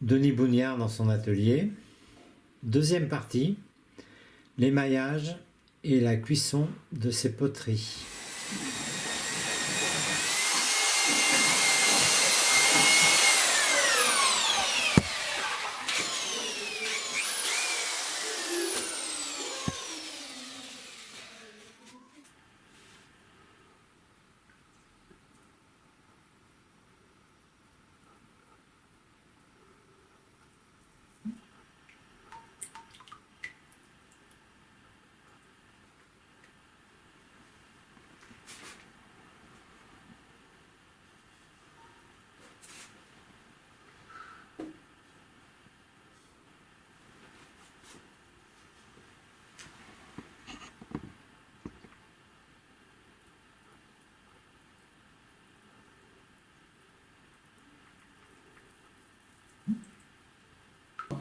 Denis Bougnard dans son atelier. Deuxième partie, l'émaillage et la cuisson de ces poteries.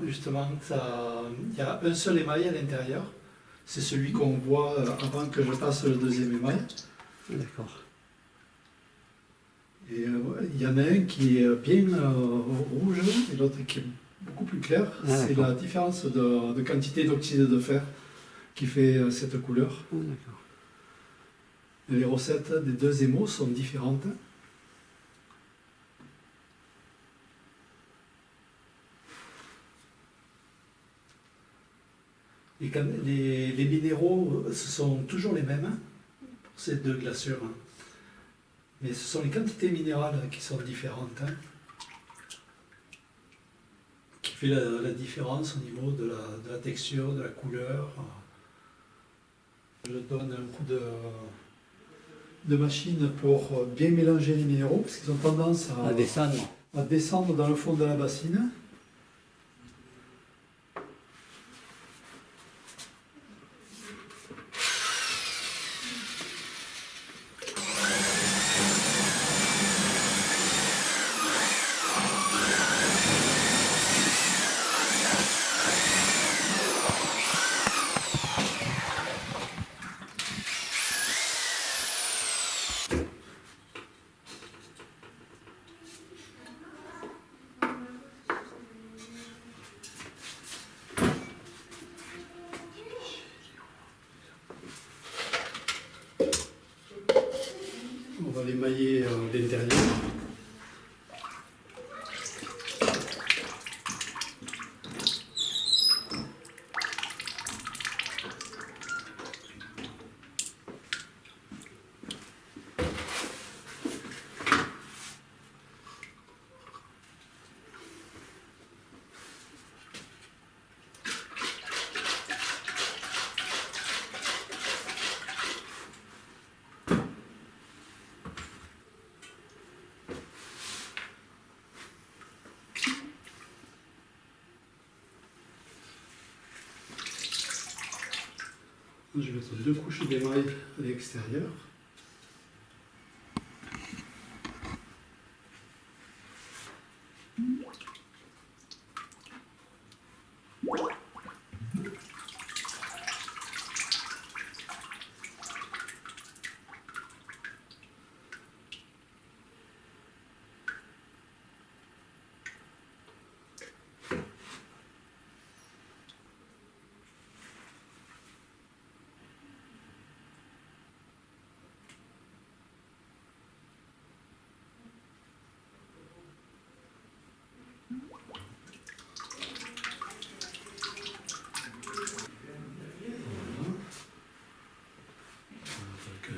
Justement, il y a un seul émail à l'intérieur. C'est celui qu'on voit avant que je passe le deuxième émail. D'accord. Et il y en a un qui est bien rouge et l'autre qui est beaucoup plus clair. C'est la différence de quantité d'oxyde de fer qui fait cette couleur. D'accord. Et les recettes des deux émaux sont différentes. Les minéraux, ce sont toujours les mêmes pour ces deux glaçures. Mais ce sont les quantités minérales qui sont différentes, qui fait la différence au niveau de la texture, de la couleur. Je donne un coup de machine pour bien mélanger les minéraux, parce qu'ils ont tendance à descendre dans le fond de la bassine. On va l'émailler l'intérieur. Je vais mettre deux couches d'émail à l'extérieur.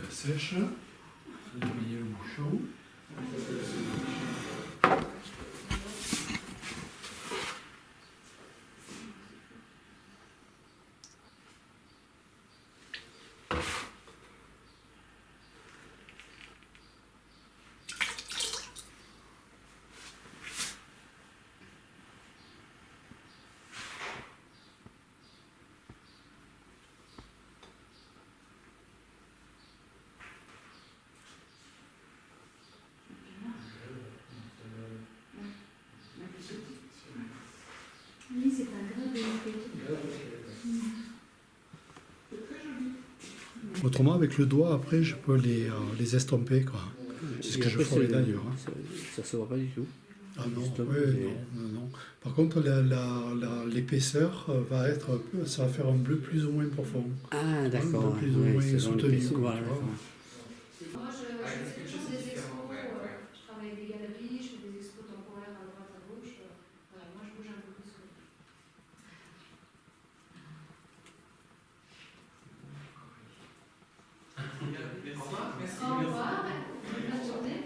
Sèche, je vais mouiller le bouchon. Oui, c'est un grain de Autrement, avec le doigt, après, je peux les estomper, quoi. C'est ce que je ferai d'ailleurs. Ça se voit pas du tout. Ah non, Justement, ouais, non. Par contre, l'épaisseur ça va faire un bleu plus ou moins profond. Ah, d'accord. Un bleu plus ou moins selon soutenu. l'épaisseur, Quoi, voilà, tu vois. Moi, je fais toujours des expos. Je travaille avec des galeries, je fais des expos temporaires à droite, à gauche. Voilà, moi, je bouge un peu plus. Au revoir. Bonne journée.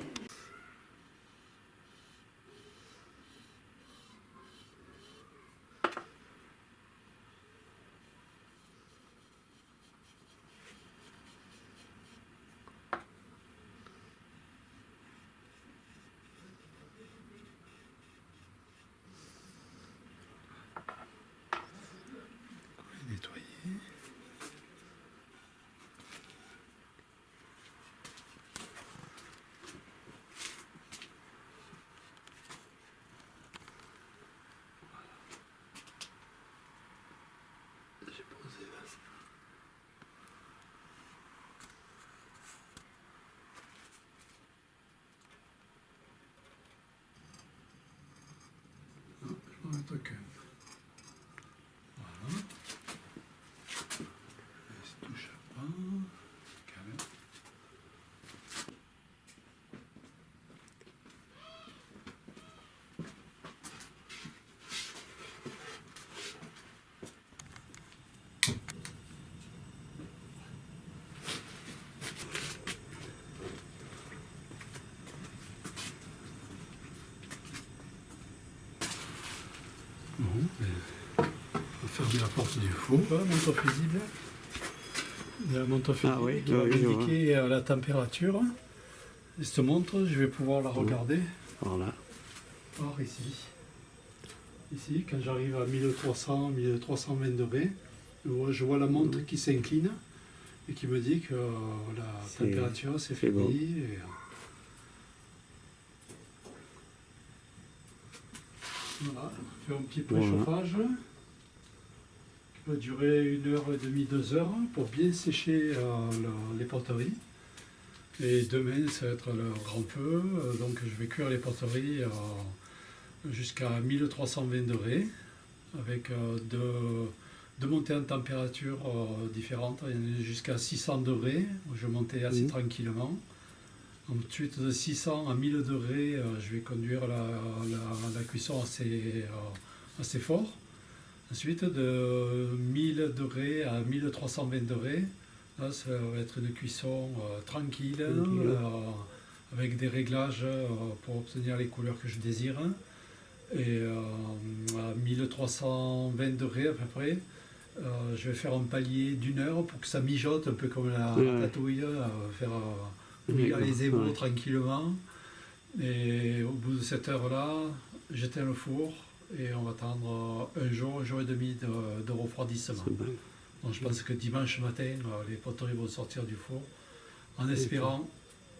Nettoyer. J'ai posé là. Non, je vais en mettre qu'un. Voilà. Elle se touche pas. Calme. Bon, on va fermer la porte du four. La montre fusible. Il y a la montre fusible Ah oui, qui va oui, je vois. indiquer la température. Et cette montre, je vais pouvoir la regarder. Voilà. Or ici. Ici, quand j'arrive à 1300, 1320 degrés, je vois la montre qui s'incline et qui me dit que la température s'est c'est bon. fini. Voilà, on fait un petit préchauffage qui va durer 1h30, 2 heures pour bien sécher les poteries. Et demain, ça va être le grand feu, donc je vais cuire les poteries jusqu'à 1320 degrés avec deux montées en température différentes. Il y en a jusqu'à 600 degrés, où je vais monter assez tranquillement. Ensuite, de 600 à 1000 degrés, je vais conduire la cuisson assez fort. Ensuite, de 1000 degrés à 1320 degrés, là, ça va être une cuisson tranquille, avec des réglages pour obtenir les couleurs que je désire. Et à 1320 degrés à peu près, je vais faire un palier d'1 heure pour que ça mijote un peu comme la ratatouille, faire bouillir les ébaux tranquillement. Et au bout de cette heure-là, j'éteins le four et on va attendre un jour et demi de refroidissement. Donc je pense que dimanche matin, les poteries vont sortir du four en espérant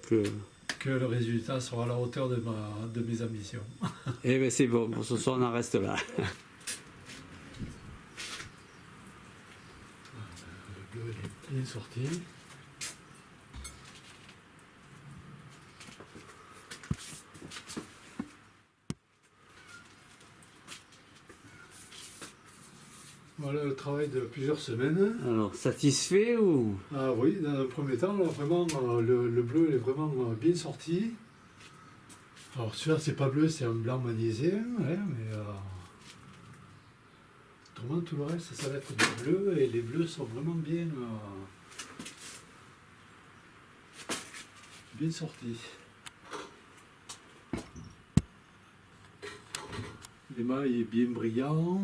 que le résultat sera à la hauteur de mes ambitions. Eh bien c'est bon, pour ce soir on en reste là. Le bleu est bien sorti. Voilà le travail de plusieurs semaines. Alors, satisfait ou? Ah oui, dans un premier temps, là, vraiment, le bleu est vraiment bien sorti. Alors celui-là, c'est pas bleu, c'est un blanc magnésium, mais autrement, tout le reste, ça va être du bleu, et les bleus sont vraiment bien sortis. L'émail est bien brillant.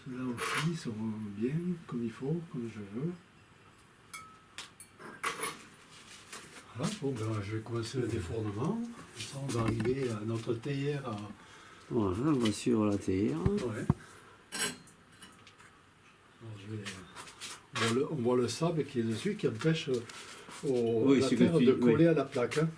Ceux-là aussi sont bien, comme il faut, comme je veux. Voilà, bon, ben, je vais commencer le défournement. Ça, on va arriver à notre théière. Voilà, on va suivre la théière. Ouais. Alors, on voit le sable qui est dessus, qui empêche la terre de coller à la plaque. Hein.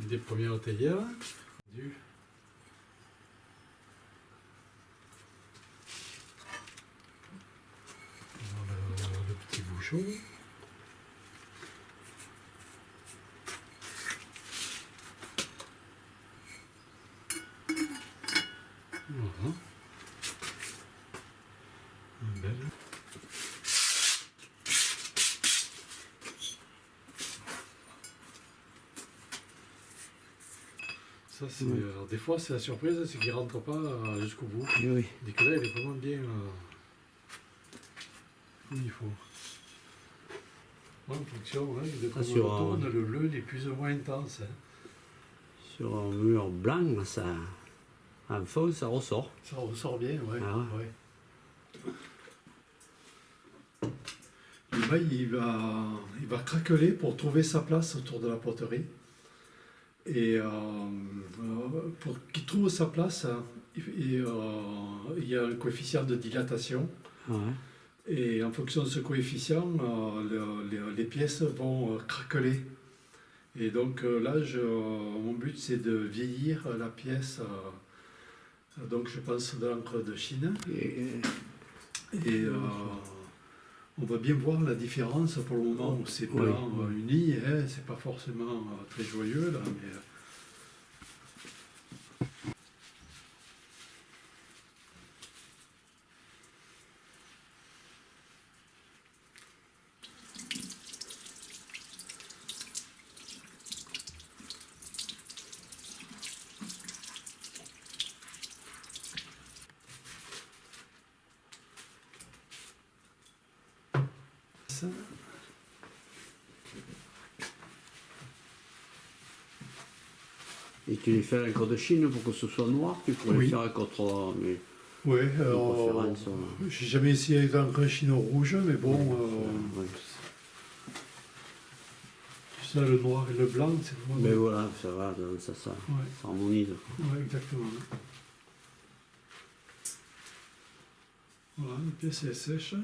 des premières théières. Le petit bouchon. Voilà. Une belle. Ça, c'est, des fois, c'est la surprise, c'est qu'il ne rentre pas jusqu'au bout. Et oui. Dès que là, il est vraiment bien comme il faut. En fonction, hein, de comment sur, on tourne, le bleu il est plus ou moins intense. Hein. Sur un mur blanc, ça, en fond, ça ressort. Ça ressort bien, ouais. Ah ouais. Le mail, il va craqueler pour trouver sa place autour de la poterie. Et pour qu'il trouve sa place, il y a un coefficient de dilatation. Ouais. Et en fonction de ce coefficient, les pièces vont craqueler. Et donc là, mon but c'est de vieillir la pièce. Donc je pense de l'encre de Chine. Et on va bien voir la différence pour le moment où c'est blanc uni. Hein, c'est pas forcément très joyeux là, mais. Et tu les fais avec l'encre de Chine pour que ce soit noir, tu pourrais le faire avec autre. Mais Oui, préférence, j'ai jamais essayé avec l'encre chino rouge, mais bon. ouais. Ça, le noir et le blanc, c'est vraiment. Mais voilà, ça va, ça harmonise. Oui, exactement. Voilà, la pièce est sèche.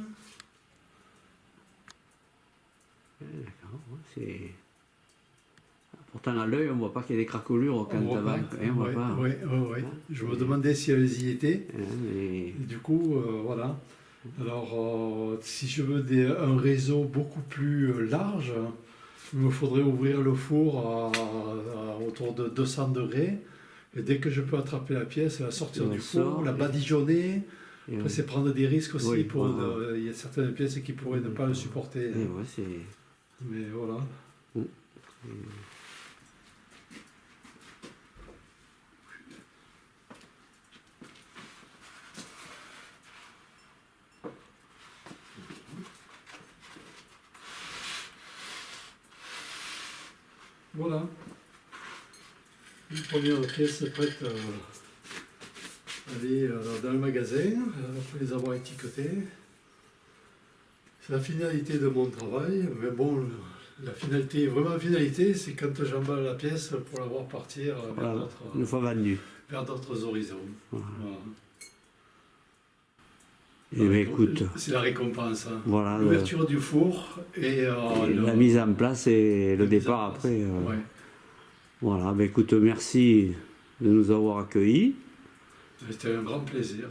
D'accord, c'est. Pourtant, à l'œil, on ne voit pas qu'il y a des craquelures quand on va. Oui. Je me demandais si elles y étaient. Et du coup, voilà. Alors, si je veux un réseau beaucoup plus large, il me faudrait ouvrir le four à autour de 200 degrés. Et dès que je peux attraper la pièce, la sortir du four, la badigeonner. Après, c'est prendre des risques aussi. Il y a certaines pièces qui pourraient ne pas le supporter. Mais voilà. Voilà. Une première pièce prête à aller dans le magasin, après les avoir étiquetées. C'est la finalité de mon travail, mais bon, la finalité, c'est quand j'emballe la pièce pour la voir partir une fois vendue. Vers d'autres horizons. Voilà. Et bien, écoute, c'est la récompense. Hein. Voilà, l'ouverture du four et la mise en place et le départ après. Voilà, ben écoute, merci de nous avoir accueillis. C'était un grand plaisir.